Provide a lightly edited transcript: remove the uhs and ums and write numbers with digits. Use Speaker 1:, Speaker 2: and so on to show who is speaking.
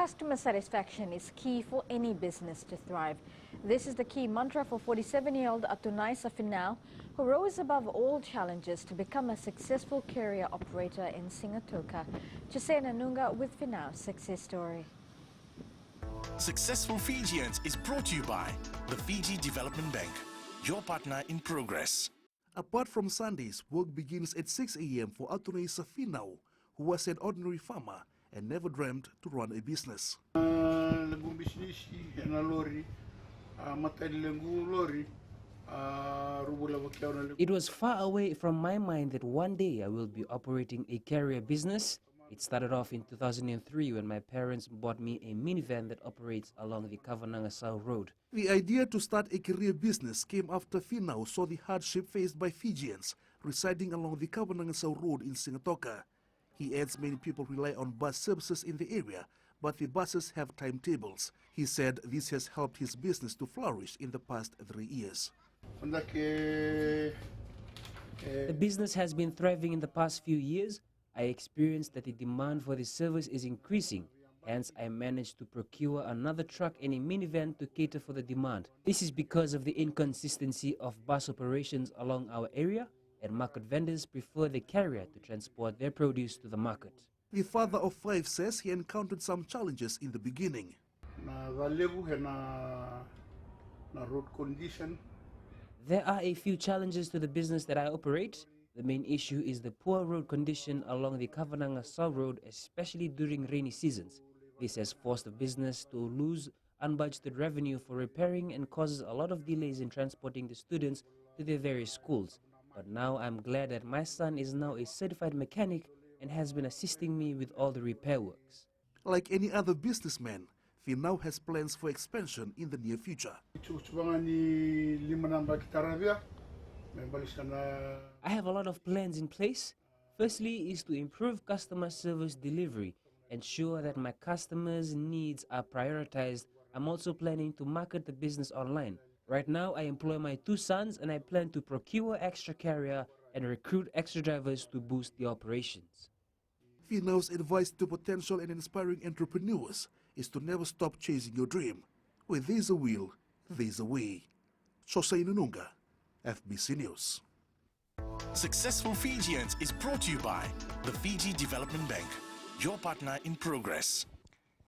Speaker 1: Customer satisfaction is key for any business to thrive. This is the key mantra for 47-year-old Atunaisa Finau, who rose above all challenges to become a successful carrier operator in Singatoka. Jose Nanunga with Finau's success story.
Speaker 2: Successful Fijians is brought to you by the Fiji Development Bank, your partner in progress.
Speaker 3: Apart from Sundays, work begins at 6 a.m. for Atunaisa Finau, who was an ordinary farmer and never dreamt to run a business.
Speaker 4: It was far away from my mind that one day I will be operating a carrier business. It started off in 2003 when my parents bought me a minivan that operates along the Kavananga Road.
Speaker 3: The idea to start a career business came after Finau saw the hardship faced by Fijians residing along the Kavananga Road in Singatoka. He adds many people rely on bus services in the area, but the buses have timetables. He said this has helped his business to flourish in the past 3 years.
Speaker 4: The business has been thriving in the past few years. I experienced that the demand for this service is increasing. Hence, I managed to procure another truck and a minivan to cater for the demand. This is because of the inconsistency of bus operations along our area, and market vendors prefer the carrier to transport their produce to the market.
Speaker 3: The father of 5 says he encountered some challenges in the beginning.
Speaker 4: There are a few challenges to the business that I operate. The main issue is the poor road condition along the Kavananga Road, especially during rainy seasons. This has forced the business to lose unbudgeted revenue for repairing and causes a lot of delays in transporting the students to their various schools. But now I'm glad that my son is now a certified mechanic and has been assisting me with all the repair works.
Speaker 3: Like any other businessman, Finau has plans for expansion in the near future.
Speaker 4: I have a lot of plans in place. Firstly is to improve customer service delivery, ensure that my customers' needs are prioritized. I'm also planning to market the business online. Right now, I employ my 2 sons and I plan to procure extra carrier and recruit extra drivers to boost the operations.
Speaker 3: Finau's advice to potential and inspiring entrepreneurs is to never stop chasing your dream. Where there's a will, there's a way. Jose Nanunga, FBC News.
Speaker 2: Successful Fijians is brought to you by the Fiji Development Bank, your partner in progress.